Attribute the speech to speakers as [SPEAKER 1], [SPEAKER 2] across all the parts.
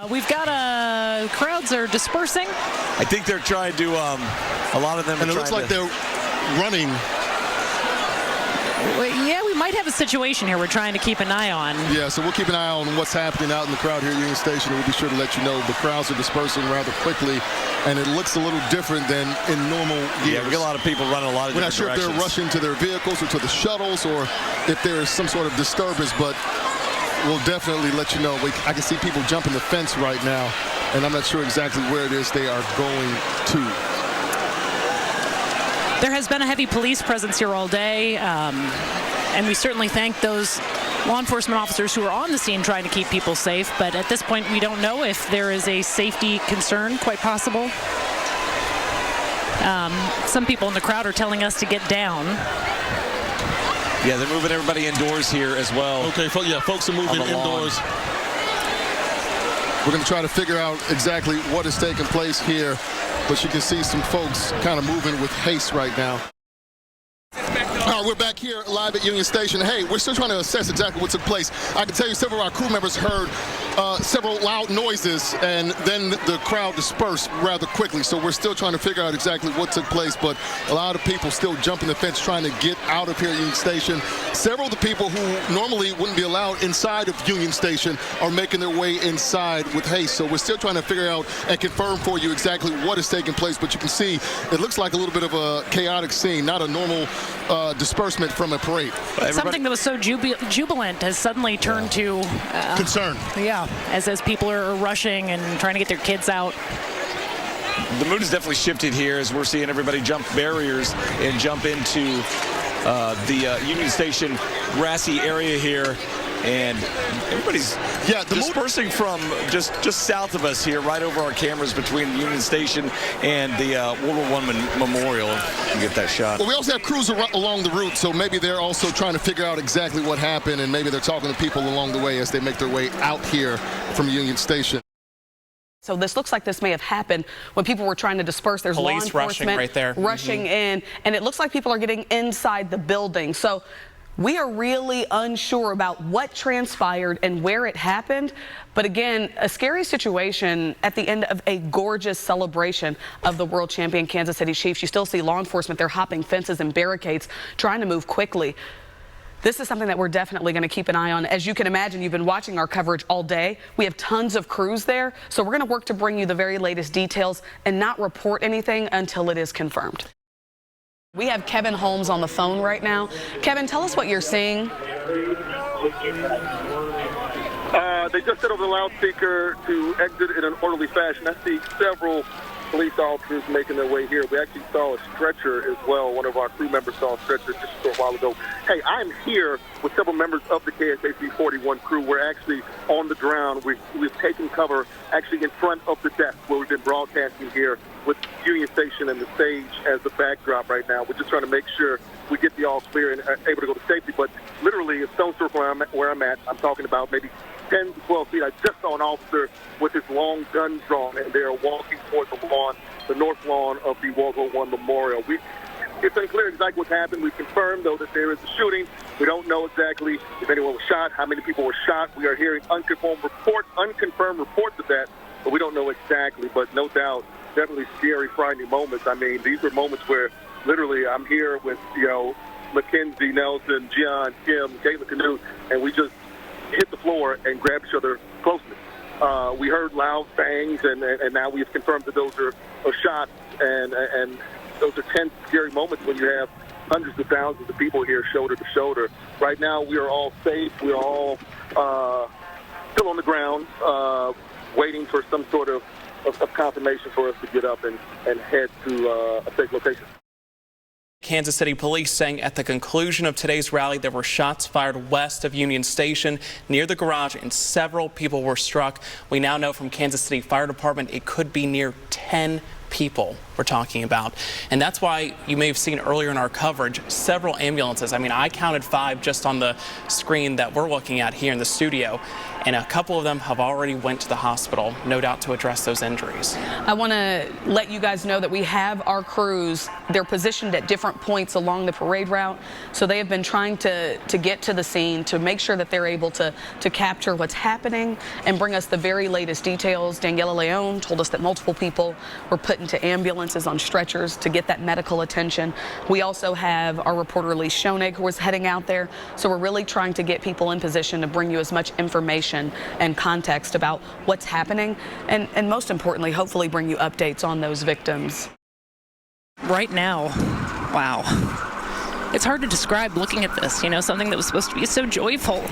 [SPEAKER 1] We've got crowds are dispersing.
[SPEAKER 2] I think they're trying to, a lot of them.
[SPEAKER 3] And it looks like they're running.
[SPEAKER 1] Yeah, we might have a situation here we're trying to keep an eye on.
[SPEAKER 3] Yeah, so we'll keep an eye on what's happening out in the crowd here at Union Station. We'll be sure to let you know. The crowds are dispersing rather quickly, and it looks a little different than in normal years.
[SPEAKER 2] Yeah, we got a lot of people running a lot of
[SPEAKER 3] We're not sure
[SPEAKER 2] directions.
[SPEAKER 3] if they're rushing to their vehicles or to the shuttles or if there is some sort of disturbance, but we'll definitely let you know. I can see people jumping the fence right now, and I'm not sure exactly where it is they are going to.
[SPEAKER 1] There has been a heavy police presence here all day, and we certainly thank those law enforcement officers who are on the scene trying to keep people safe. But at this point, we don't know if there is a safety concern, quite possible. Some people in the crowd are telling us to get down.
[SPEAKER 2] Yeah, they're moving everybody indoors here as well.
[SPEAKER 3] Okay, folks are moving indoors. We're going to try to figure out exactly what is taking place here, but you can see some folks kind of moving with haste right now. All right, we're back here live at Union Station. Hey, we're still trying to assess exactly what took place. I can tell you several of our crew members heard several loud noises, and then the crowd dispersed rather quickly. So we're still trying to figure out exactly what took place, but a lot of people still jumping the fence trying to get out of here at Union Station. Several of the people who normally wouldn't be allowed inside of Union Station are making their way inside with haste. So we're still trying to figure out and confirm for you exactly what is taking place. But you can see it looks like a little bit of a chaotic scene, not a normal disbursement from a parade.
[SPEAKER 1] Something that was so jubilant has suddenly turned to
[SPEAKER 3] concern.
[SPEAKER 1] Yeah, as people are rushing and trying to get their kids out.
[SPEAKER 2] The mood has definitely shifted here as we're seeing everybody jump barriers and jump into the Union Station grassy area here. And everybody's dispersing from just south of us here, right over our cameras between Union Station and the World War I Memorial. You get that shot.
[SPEAKER 3] Well, we also have crews along the route, so maybe they're also trying to figure out exactly what happened, and maybe they're talking to people along the way as they make their way out here from Union Station.
[SPEAKER 4] So this looks like this may have happened when people were trying to disperse. There's law enforcement
[SPEAKER 5] rushing right there.
[SPEAKER 4] Rushing in, and it looks like people are getting inside the building. So we are really unsure about what transpired and where it happened. But again, a scary situation at the end of a gorgeous celebration of the world champion Kansas City Chiefs. You still see law enforcement. They're hopping fences and barricades, trying to move quickly. This is something that we're definitely going to keep an eye on. As you can imagine, you've been watching our coverage all day. We have tons of crews there. So we're going to work to bring you the very latest details and not report anything until it is confirmed. We have Kevin Holmes on the phone right now. Kevin, tell us what you're seeing.
[SPEAKER 6] They just set over the loudspeaker to exit in an orderly fashion. I see several police officers making their way here. We actually saw a stretcher as well. One of our crew members saw a stretcher just a short while ago. Hey, I'm here with several members of the KSAC 41 crew. We're actually on the ground. We've taken cover actually in front of the desk where we've been broadcasting here with Union Station and the stage as the backdrop right now. We're just trying to make sure we get the all clear and are able to go to safety. But literally, a stone circle where I'm at, I'm talking about maybe 10 to 12 feet. I just saw an officer with his long gun drawn, and they are walking towards the north lawn of the World War I Memorial. It's unclear exactly what happened. We confirmed, though, that there is a shooting. We don't know exactly if anyone was shot, how many people were shot. We are hearing unconfirmed reports of that, but we don't know exactly. But no doubt, definitely scary, frightening moments. I mean, these are moments where literally I'm here with, Mackenzie, Nelson, Gian, Kim, Caitlin Canoe, and we just hit the floor and grab each other closely. We heard loud bangs, and now we've confirmed that those are shots, and those are tense, scary moments when you have hundreds of thousands of people here shoulder to shoulder. Right now, we are all safe. We are all still on the ground, waiting for some sort of confirmation for us to get up and head to a safe location.
[SPEAKER 5] Kansas City Police saying at the conclusion of today's rally there were shots fired west of Union Station near the garage and several people were struck. We now know from Kansas City Fire Department it could be near 10 people we're talking about. And that's why you may have seen earlier in our coverage several ambulances. I mean, I counted 5 just on the screen that we're looking at here in the studio, and a couple of them have already went to the hospital, no doubt to address those injuries.
[SPEAKER 4] I want to let you guys know that we have our crews. They're positioned at different points along the parade route, so they have been trying to get to the scene to make sure that they're able to capture what's happening and bring us the very latest details. Daniela Leon told us that multiple people were put into ambulances on stretchers to get that medical attention. We also have our reporter Lee Schoenig, who is heading out there, so we're really trying to get people in position to bring you as much information and context about what's happening, and most importantly, hopefully bring you updates on those victims.
[SPEAKER 1] Right now, wow. It's hard to describe looking at this, you know, something that was supposed to be so joyful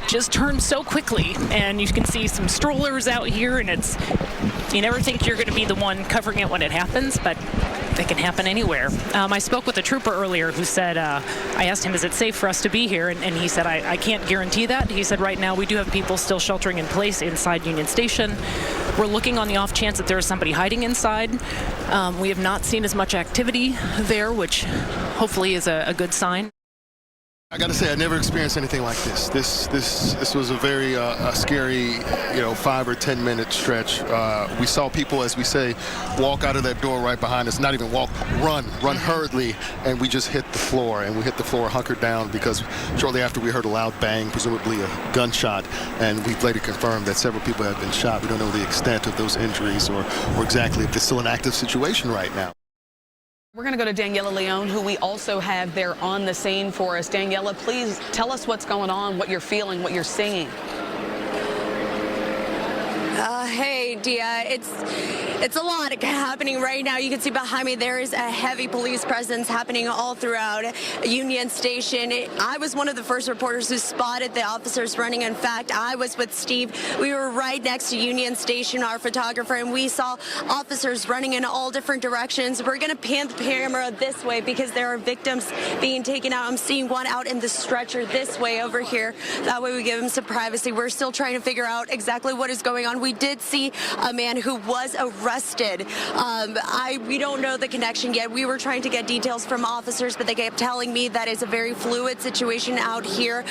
[SPEAKER 1] just turned so quickly, and you can see some strollers out here, and you never think you're going to be the one covering it when it happens, but it can happen anywhere. I spoke with a trooper earlier who said, I asked him, is it safe for us to be here? And he said, I can't guarantee that. He said, right now we do have people still sheltering in place inside Union Station. We're looking on the off chance that there is somebody hiding inside. We have not seen as much activity there, which hopefully is a good sign.
[SPEAKER 3] I got to say, I never experienced anything like this. This was a very scary, 5 or 10 minute stretch. We saw people, as we say, walk out of that door right behind us. Not even walk, run hurriedly, and we just hit the floor. And we hit the floor, hunkered down, because shortly after we heard a loud bang, presumably a gunshot, and we've later confirmed that several people have been shot. We don't know the extent of those injuries or exactly if it's still an active situation right now.
[SPEAKER 4] We're going to go to Daniela Leon, who we also have there on the scene for us. Daniela, please tell us what's going on, what you're feeling, what you're seeing.
[SPEAKER 7] Hey, Dia, it's a lot happening right now. You can see behind me there is a heavy police presence happening all throughout Union Station. I was one of the first reporters who spotted the officers running. In fact, I was with Steve. We were right next to Union Station, our photographer, and we saw officers running in all different directions. We're going to pan the camera this way because there are victims being taken out. I'm seeing one out in the stretcher this way over here. That way we give them some privacy. We're still trying to figure out exactly what is going on. We did see a man who was arrested. We don't know the connection yet. We were trying to get details from officers, but they kept telling me that it's a very fluid situation out here.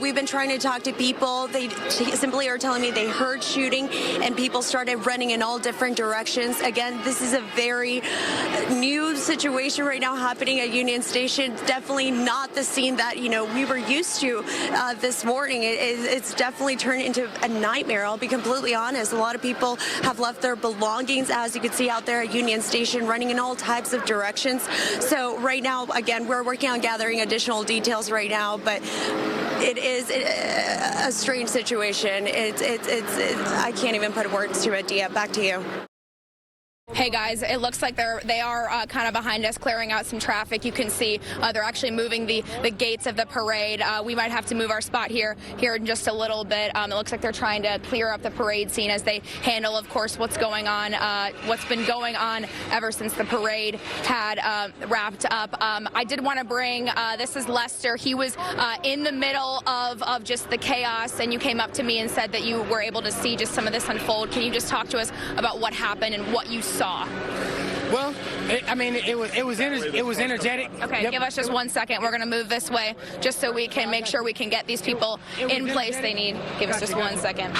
[SPEAKER 7] We've been trying to talk to people. They simply are telling me they heard shooting and people started running in all different directions. Again, this is a very new situation right now happening at Union Station. Definitely not the scene that, we were used to this morning. It's definitely turned into a nightmare. I'll be completely honest. A lot of people have left their belongings, as you can see out there at Union Station, running in all types of directions. So right now, again, we're working on gathering additional details right now, but it is a strange situation. I can't even put words to it. Dia, back to you.
[SPEAKER 8] Hey guys, it looks like they are kind of behind us, clearing out some traffic. You can see they're actually moving the gates of the parade. We might have to move our spot here in just a little bit. It looks like they're trying to clear up the parade scene as they handle, of course, what's going on, what's been going on ever since the parade had wrapped up. I did want to bring, this is Lester. He was in the middle of just the chaos, and you came up to me and said that you were able to see just some of this unfold. Can you just talk to us about what happened and what you saw?
[SPEAKER 9] Well, it was energetic.
[SPEAKER 8] Okay, yep. Give us just 1 second. We're going to move this way just so we can make sure we can get these people in place they need. Give us just 1 second.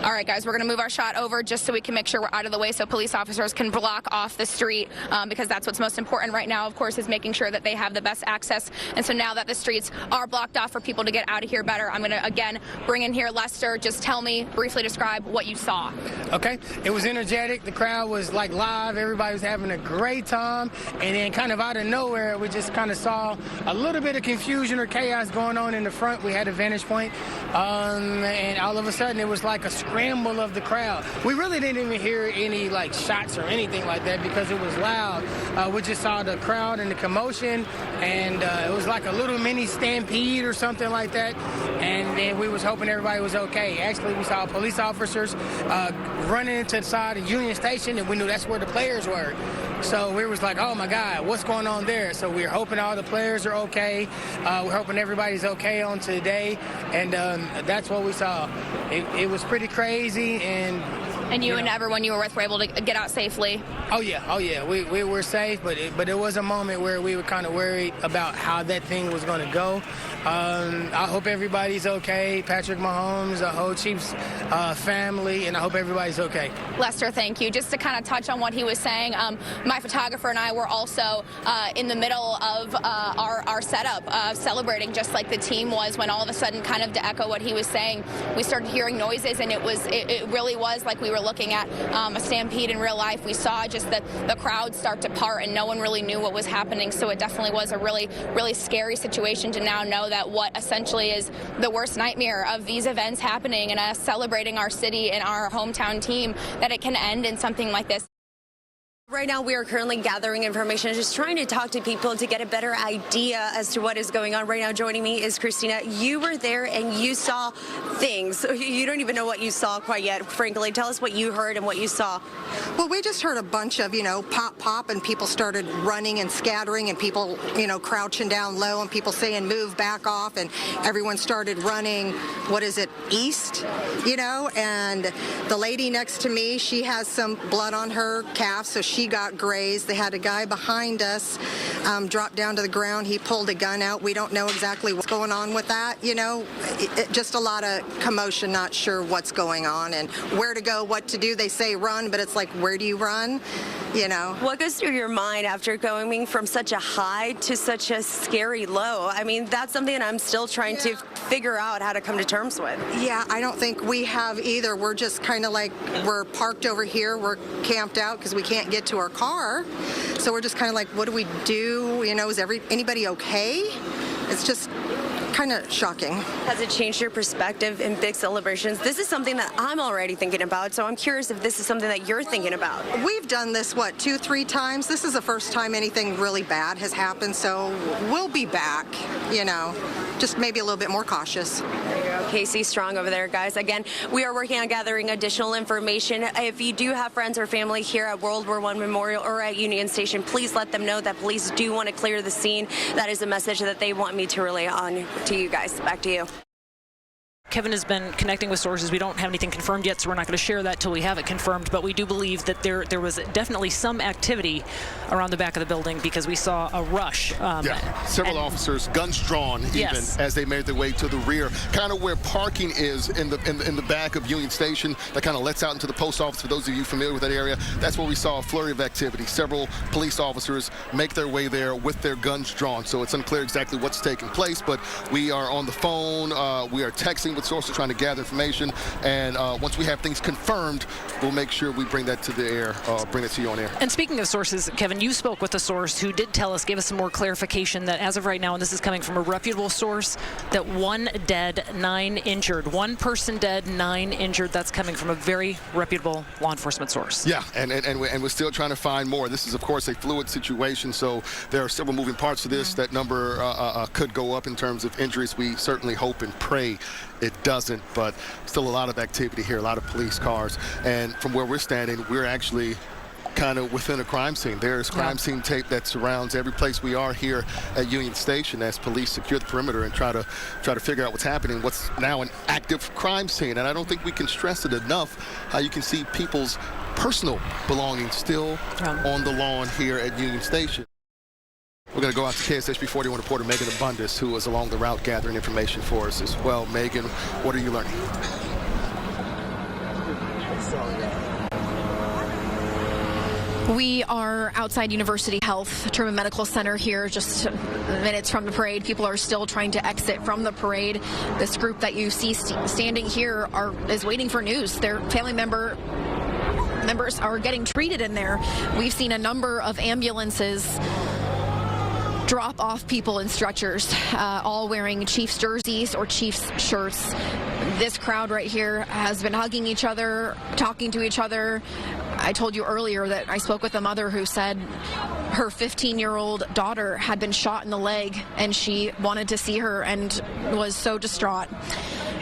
[SPEAKER 8] All right, guys, we're going to move our shot over just so we can make sure we're out of the way so police officers can block off the street because that's what's most important right now, of course, is making sure that they have the best access. And so now that the streets are blocked off for people to get out of here better, I'm going to, again, bring in here Lester. Just tell me, briefly describe what you saw.
[SPEAKER 9] Okay, it was energetic. The crowd was like live. Everybody was having a great time, and then kind of out of nowhere we just kind of saw a little bit of confusion or chaos going on in the front. We had a vantage point, and all of a sudden it was like a scramble of the crowd. We really didn't even hear any like shots or anything like that because it was loud. We just saw the crowd and the commotion, and it was like a little mini stampede or something like that, and then we was hoping everybody was okay. Actually, we saw police officers running into the side of Union Station, and we knew that's where the players were. So we was like, oh my God, what's going on there? So we're hoping all the players are okay. We're hoping everybody's okay on today, and that's what we saw. It was pretty crazy,
[SPEAKER 8] and you and everyone you were with were able to get out safely.
[SPEAKER 9] Oh yeah. We were safe, but it was a moment where we were kind of worried about how that thing was going to go. I hope everybody's okay. Patrick Mahomes, the whole Chiefs family, and I hope everybody's okay.
[SPEAKER 8] Lester, thank you. Just to kind of touch on what he was saying, my photographer and I were also in the middle of our setup, celebrating just like the team was, when all of a sudden, kind of to echo what he was saying, we started hearing noises, and it really was like we were looking at a stampede in real life. We saw just the crowd start to part, and no one really knew what was happening. So it definitely was a really, really scary situation to now know that what essentially is the worst nightmare of these events happening and us celebrating our city and our hometown team, that it can end in something like this.
[SPEAKER 7] Right now, we are currently gathering information, just trying to talk to people to get a better idea as to what is going on. Right now, joining me is Christina. You were there and you saw things. You don't even know what you saw quite yet, frankly. Tell us what you heard and what you saw.
[SPEAKER 10] Well, we just heard a bunch of, pop, pop, and people started running and scattering, and people, crouching down low, and people saying, move, back off, and everyone started running, east, and the lady next to me, she has some blood on her calf, so she got grazed. They had a guy behind us drop down to the ground. He pulled a gun out. We don't know exactly what's going on with that. Just a lot of commotion, not sure what's going on and where to go, what to do. They say run, but it's like, where do you run?
[SPEAKER 7] What goes through your mind after going from such a high to such a scary low? I mean, that's something I'm still trying to figure out how to come to terms with.
[SPEAKER 10] Yeah, I don't think we have either. We're just kind of like, we're parked over here. We're camped out because we can't get to our car. So we're just kind of like, what do we do? Is anybody okay? It's just kind of shocking.
[SPEAKER 7] Has it changed your perspective in big celebrations? This is something that I'm already thinking about, so I'm curious if this is something that you're thinking about.
[SPEAKER 10] We've done this, 2-3 times? This is the first time anything really bad has happened, so we'll be back, just maybe a little bit more cautious.
[SPEAKER 7] There you go. Casey Strong over there, guys. Again, we are working on gathering additional information. If you do have friends or family here at World War I Memorial or at Union Station, please let them know that police do want to clear the scene. That is a message that they want me to relay on to you guys. Back to you.
[SPEAKER 1] Kevin has been connecting with sources. We don't have anything confirmed yet, so we're not going to share that till we have it confirmed. But we do believe that there was definitely some activity around the back of the building, because we saw a rush.
[SPEAKER 3] Several officers, guns drawn, even as they made their way to the rear, kind of where parking is in the back of Union Station. That kind of lets out into the post office. For those of you familiar with that area, that's where we saw a flurry of activity. Several police officers make their way there with their guns drawn. So it's unclear exactly what's taking place, but we are on the phone. We are texting with sources trying to gather information, and once we have things confirmed, we'll make sure we bring that to the air, bring it to you on air.
[SPEAKER 1] And speaking of sources, Kevin, you spoke with a source who did gave us some more clarification that as of right now, and this is coming from a reputable source, that 1 dead, 9 injured. 1 person dead, 9 injured. That's coming from a very reputable law enforcement source.
[SPEAKER 3] Yeah, and we're still trying to find more. This is, of course, a fluid situation, so there are several moving parts to this. That number could go up in terms of injuries. We certainly hope and pray it doesn't, but still a lot of activity here, a lot of police cars. And from where we're standing, we're actually kind of within a crime scene. There's crime scene tape that surrounds every place we are here at Union Station as police secure the perimeter and try to figure out what's happening, what's now an active crime scene. And I don't think we can stress it enough how you can see people's personal belongings still on the lawn here at Union Station. We're going to go out to KSHB 41 reporter Megan Abundis, who was along the route gathering information for us as well. Megan, what are you learning?
[SPEAKER 11] We are outside University Health, Truman Medical Center here, just minutes from the parade. People are still trying to exit from the parade. This group that you see standing here is waiting for news. Their family members are getting treated in there. We've seen a number of ambulances drop off people in stretchers, all wearing Chiefs jerseys or Chiefs shirts. This crowd right here has been hugging each other, talking to each other. I told you earlier that I spoke with a mother who said her 15-year-old daughter had been shot in the leg and she wanted to see her and was so distraught.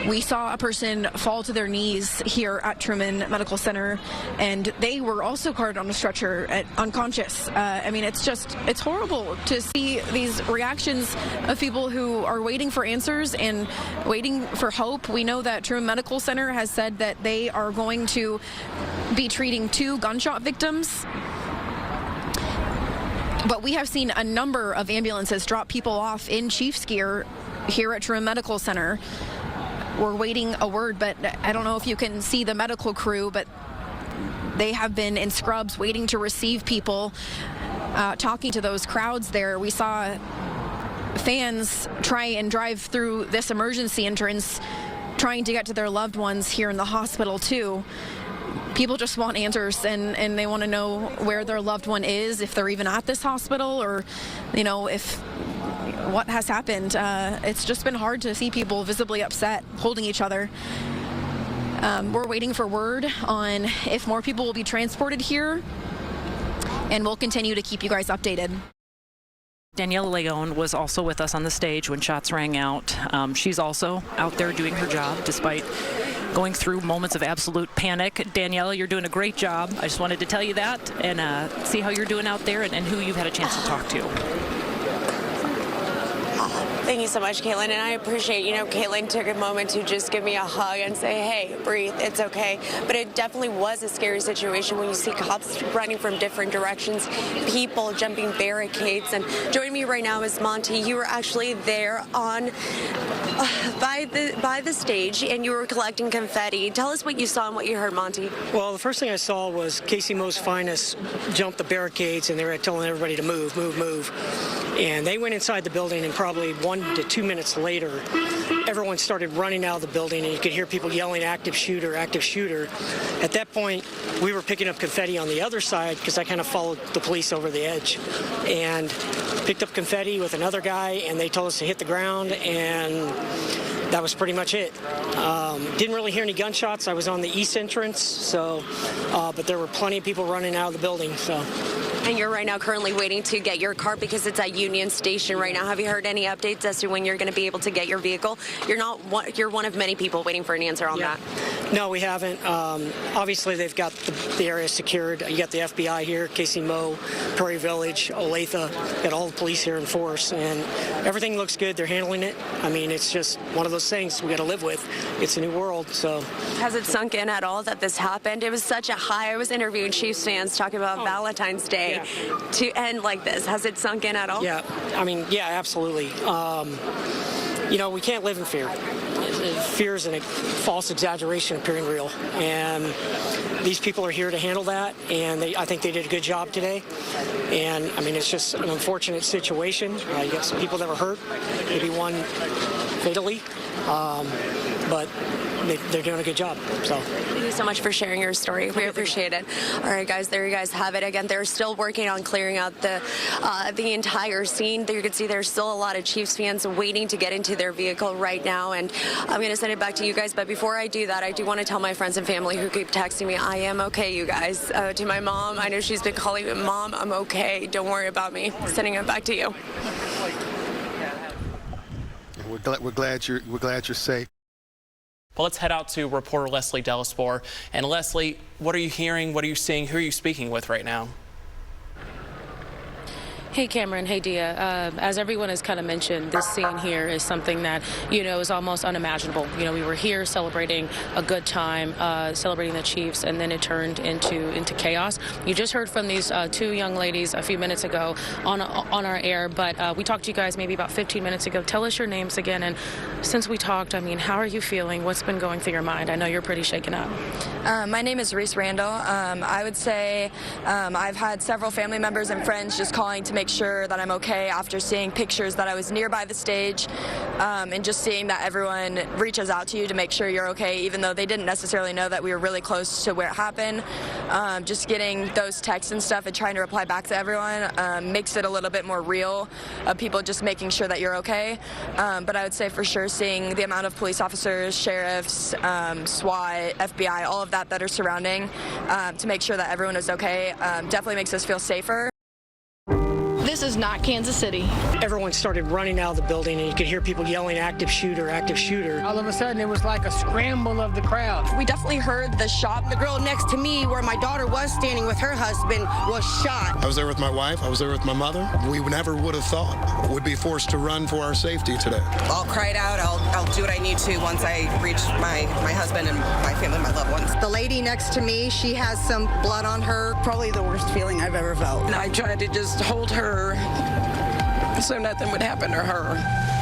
[SPEAKER 11] We saw a person fall to their knees here at Truman Medical Center, and they were also carted on a stretcher unconscious. I mean, it's horrible to see these reactions of people who are waiting for answers and waiting for hope. We know that Truman Medical Center has said that they are going to be treating 2 gunshot victims. But we have seen a number of ambulances drop people off in Chiefs gear here at Truman Medical Center. We're waiting a word, but I don't know if you can see the medical crew, but they have been in scrubs waiting to receive people, talking to those crowds there. We saw fans try and drive through this emergency entrance, trying to get to their loved ones here in the hospital too. People just want answers, and they want to know where their loved one is, if they're even at this hospital, or, you know, if what has happened. It's just been hard to see people visibly upset, holding each other. We're waiting for word on if more people will be transported here, and we'll continue to keep you guys updated.
[SPEAKER 1] Daniela Leon was also with us on the stage when shots rang out. She's also out there doing her job despite going through moments of absolute panic. Daniela, you're doing a great job. I just wanted to tell you that and see how you're doing out there and who you've had a chance to talk to.
[SPEAKER 7] Thank you so much, Caitlin, and I appreciate, Caitlin took a moment to just give me a hug and say, hey, breathe, it's okay. But it definitely was a scary situation when you see cops running from different directions, people jumping barricades. And joining me right now is Monty. You were actually there on by the stage, and you were collecting confetti. Tell us what you saw and what you heard, Monty.
[SPEAKER 12] Well, the first thing I saw was Casey Mo's finest jump the barricades, and they were telling everybody to move, move, move. And they went inside the building, and probably 1 to 2 minutes later, everyone started running out of the building, and you could hear people yelling, active shooter, active shooter. At that point, we were picking up confetti on the other side because I kind of followed the police over the edge and picked up confetti with another guy, and they told us to hit the ground, and that was pretty much it. Didn't really hear any gunshots. I was on the east entrance, so, but there were plenty of people running out of the building. So.
[SPEAKER 7] And you're right now currently waiting to get your car because it's at Union Station right now. Have you heard any updates as to when you're going to be able to get your vehicle? You're one of many people waiting for an answer on that.
[SPEAKER 12] No, we haven't. Obviously, they've got the area secured. You got the FBI here, Casey Mo, Prairie Village, Olathe, got all the police here in force, and everything looks good. They're handling it. I mean, it's just one of those things we got to live with. It's a new world, so.
[SPEAKER 7] Has it sunk in at all that this happened? It was such a high. I was interviewing Chiefs fans talking about Valentine's Day. Yeah. To end like this. Has it sunk in at all?
[SPEAKER 12] Yeah, I mean, yeah, absolutely. We can't live in fear. Fear is a false exaggeration appearing real, and these people are here to handle that, and I think they did a good job today. And I mean, it's just an unfortunate situation. You got some people that were hurt, maybe one fatally, but they're doing a good job. So
[SPEAKER 7] thank you so much for sharing your story. We appreciate it. All right, guys, there you guys have it. Again, they're still working on clearing out the entire scene. There you can see there's still a lot of Chiefs fans waiting to get into their vehicle right now, and I'm going to send it back to you guys. But before I do that, I do want to tell my friends and family who keep texting me, I am okay, you guys. To my mom, I know she's been calling me, Mom, I'm okay. Don't worry about me. Sending it back to you.
[SPEAKER 3] We're glad you're safe.
[SPEAKER 5] Well, let's head out to reporter Leslie Delaspore. And Leslie, what are you hearing? What are you seeing? Who are you speaking with right now?
[SPEAKER 13] Hey, Cameron. Hey, Dia. As everyone has kind of mentioned, this scene here is something that, is almost unimaginable. We were here celebrating a good time, celebrating the Chiefs, and then it turned into chaos. You just heard from these 2 young ladies a few minutes ago on our air, but we talked to you guys maybe about 15 minutes ago. Tell us your names again, and since we talked, how are you feeling? What's been going through your mind? I know you're pretty shaken up.
[SPEAKER 14] My name is Reese Randall. I would say I've had several family members and friends just calling to make sure that I'm okay after seeing pictures that I was nearby the stage, and just seeing that everyone reaches out to you to make sure you're okay, even though they didn't necessarily know that we were really close to where it happened. Just getting those texts and stuff and trying to reply back to everyone makes it a little bit more real, of people just making sure that you're okay. But I would say for sure seeing the amount of police officers, sheriffs, SWAT, FBI, all of that are surrounding to make sure that everyone is okay definitely makes us feel safer.
[SPEAKER 11] This is not Kansas City.
[SPEAKER 12] Everyone started running out of the building, and you could hear people yelling, active shooter, active shooter.
[SPEAKER 9] All of a sudden, it was like a scramble of the crowd.
[SPEAKER 15] We definitely heard the shot. The girl next to me, where my daughter was standing with her husband, was shot.
[SPEAKER 16] I was there with my wife. I was there with my mother. We never would have thought we'd be forced to run for our safety today.
[SPEAKER 17] I'll cry it out. I'll do what I need to once I reach my husband and my family, my loved ones.
[SPEAKER 10] The lady next to me, she has some blood on her.
[SPEAKER 17] Probably the worst feeling I've ever felt. And I tried to just hold her so nothing would happen to her.